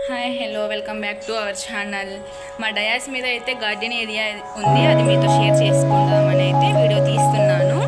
Hi hello welcome back to our channel. మా dais మీద అయితే గార్డెన్ ఏరియా ఉంది, అది మీతో షేర్ చేసుకుందామని అయితే వీడియో తీస్తున్నాను.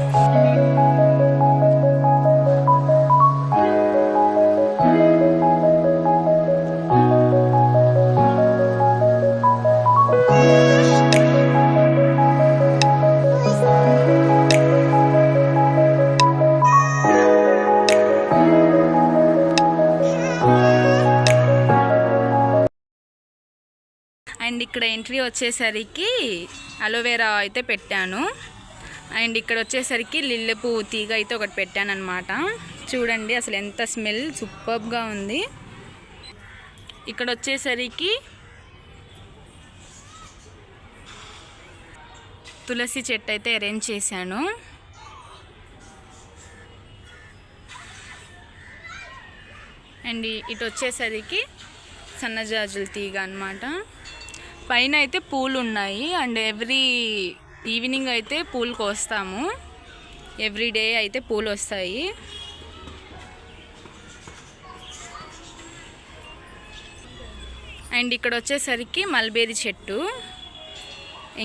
అండ్ ఇక్కడ ఎంట్రీ వచ్చేసరికి అలోవెరా అయితే పెట్టాను. అండ్ ఇక్కడ వచ్చేసరికి లిల్లీ పువ్వు తీగ అయితే ఒకటి పెట్టాను అనమాట. చూడండి అసలు ఎంత స్మెల్ సూపర్గా ఉంది. ఇక్కడ వచ్చేసరికి తులసి చెట్టు అయితే అరేంజ్ చేశాను. అండ్ ఇటు వచ్చేసరికి సన్నజాజుల తీగ అనమాట. పైన అయితే పూలు ఉన్నాయి. అండ్ ఎవ్రీ ఈవినింగ్ అయితే పూలు కోస్తాము, ఎవ్రీ డే అయితే పూలు వస్తాయి. అండ్ ఇక్కడ వచ్చేసరికి మల్బేరీ చెట్టు,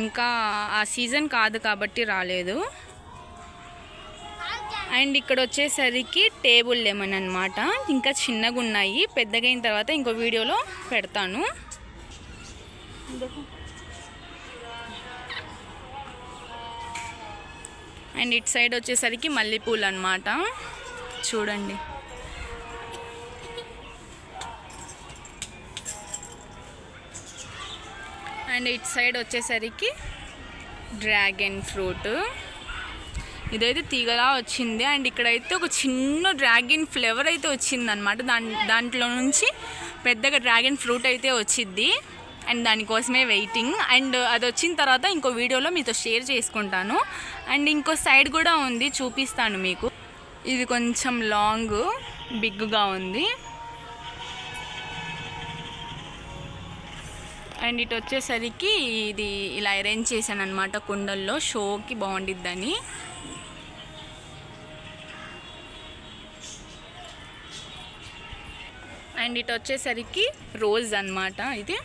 ఇంకా ఆ సీజన్ కాదు కాబట్టి రాలేదు. అండ్ ఇక్కడ వచ్చేసరికి టేబుల్ లెమన్ అనమాట. ఇంకా చిన్నగా ఉన్నాయి, పెద్దగా అయిన తర్వాత ఇంకో వీడియోలో పెడతాను. అండ్ ఇటు సైడ్ వచ్చేసరికి మల్లెపూలు అనమాట. చూడండి అండ్ ఇటు సైడ్ వచ్చేసరికి డ్రాగన్ ఫ్రూట్, ఇదైతే తీగలా వచ్చింది. అండ్ ఇక్కడైతే ఒక చిన్న డ్రాగన్ ఫ్లేవర్ అయితే వచ్చింది అనమాట. దాంట్లో నుంచి పెద్దగా డ్రాగన్ ఫ్రూట్ అయితే వచ్చింది. అండ్ దానికోసమే వెయిటింగ్. అండ్ అది వచ్చిన తర్వాత ఇంకో వీడియోలో మీతో షేర్ చేసుకుంటాను. అండ్ ఇంకో సైడ్ కూడా ఉంది, చూపిస్తాను మీకు. ఇది కొంచెం లాంగ్ బిగ్గా ఉంది. అండ్ ఇటు వచ్చేసరికి ఇది ఇలా అరేంజ్ చేశాను అనమాట కుండల్లో, షోకి బాగుండిద్దని. అండ్ ఇటు వచ్చేసరికి రోజ్ అనమాట ఇది.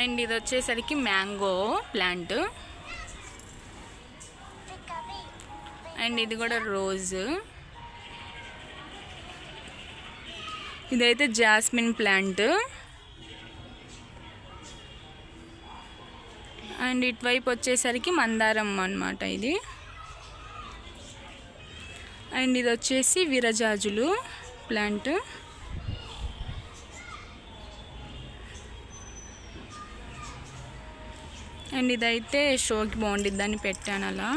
అండ్ ఇది వచ్చేసరికి మ్యాంగో ప్లాంట్. అండ్ ఇది కూడా రోజ్. ఇదైతే జాస్మిన్ ప్లాంట్. అండ్ ఇటువైపు వచ్చేసరికి మందారం అన్నమాట ఇది. అండ్ ఇది వచ్చేసి విరజాజులు ప్లాంట్. అండ్ ఇదైతే షోకి బాగుండిద్దని పెట్టాను అలా.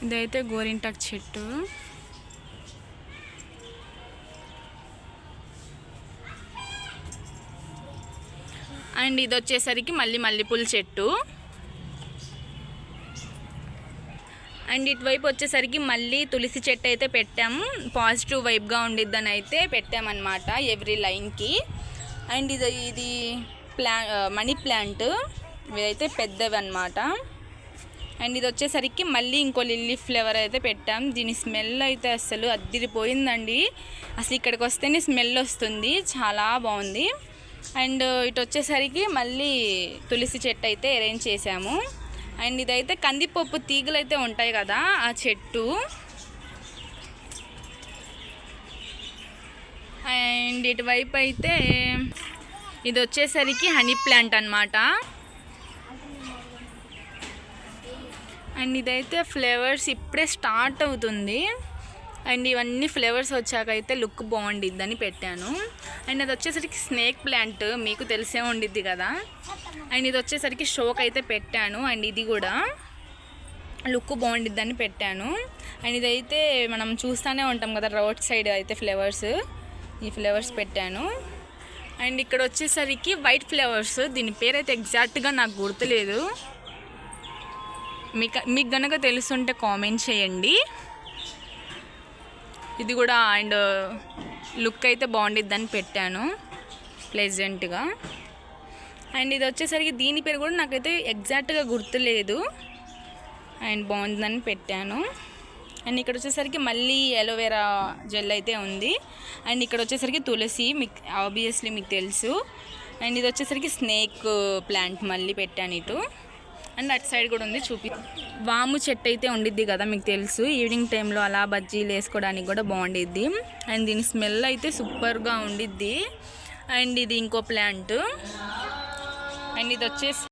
ఇదైతే గోరింటాకు చెట్టు. అండ్ ఇది వచ్చేసరికి మల్లెపూల చెట్టు. అండ్ ఇటువైపు వచ్చేసరికి మళ్ళీ తులసి చెట్టు అయితే పెట్టాము, పాజిటివ్ వైబ్గా ఉండిద్దని అయితే పెట్టామన్నమాట ఎవ్రీ లైన్కి. అండ్ ఇది మనీ ప్లాంట్, ఇదైతే పెద్దవి అన్నమాట. అండ్ ఇది వచ్చేసరికి మళ్ళీ ఇంకో లిల్లీ ఫ్లేవర్ అయితే పెట్టాం. దీని స్మెల్ అయితే అసలు అద్దిరిపోయిందండి. అసలు ఇక్కడికి వస్తేనే స్మెల్ వస్తుంది, చాలా బాగుంది. అండ్ ఇటు వచ్చేసరికి మళ్ళీ తులసి చెట్టు అయితే అరేంజ్ చేసాము. అండ్ ఇదైతే కందిపప్పు తీగలు అయితే ఉంటాయి కదా, ఆ చెట్టు. అండ్ ఇటువైపు అయితే ఇది వచ్చేసరికి హనీ ప్లాంట్ అనమాట. అండ్ ఇదైతే ఫ్లేవర్స్ ఇప్పుడే స్టార్ట్ అవుతుంది. అండ్ ఇవన్నీ ఫ్లేవర్స్ వచ్చాక అయితే లుక్ బాగుండిద్దని పెట్టాను. అండ్ అది వచ్చేసరికి స్నేక్ ప్లాంట్, మీకు తెలిసే ఉండిద్ది కదా. అండ్ ఇది వచ్చేసరికి షోక్ అయితే పెట్టాను. అండ్ ఇది కూడా లుక్ బాగుండిద్దని పెట్టాను. అండ్ ఇదైతే మనం చూస్తూనే ఉంటాం కదా రోడ్ సైడ్ అయితే ఫ్లేవర్స్, ఈ ఫ్లేవర్స్ పెట్టాను. అండ్ ఇక్కడ వచ్చేసరికి వైట్ ఫ్లేవర్స్, దీని పేరు అయితే ఎగ్జాక్ట్గా నాకు గుర్తులేదు. మీకు కనుక తెలుసుంటే కామెంట్ చేయండి. ఇది కూడా అండ్ లుక్ అయితే బాగుండిద్దని పెట్టాను ప్లెజెంట్గా. అండ్ ఇది వచ్చేసరికి దీని పేరు కూడా నాకైతే ఎగ్జాక్ట్గా గుర్తులేదు. అండ్ బాగుందని పెట్టాను. అండ్ ఇక్కడ వచ్చేసరికి మళ్ళీ అలోవెరా జెల్ అయితే ఉంది. అండ్ ఇక్కడ వచ్చేసరికి తులసి, మీకు ఆబ్వియస్లీ మీకు తెలుసు. అండ్ ఇది వచ్చేసరికి స్నేక్ ప్లాంట్ మళ్ళీ పెట్టాను ఇటు. అండ్ అటు సైడ్ కూడా ఉంది, వాము చెట్టు అయితే ఉండిద్ది కదా మీకు తెలుసు. ఈవినింగ్ టైంలో అలా బజ్జీలు వేసుకోవడానికి కూడా బాగుండిద్ది. అండ్ దీని స్మెల్ అయితే సూపర్గా ఉండిద్ది. అండ్ ఇది ఇంకో ప్లాంట్. అండ్ ఇది వచ్చేసి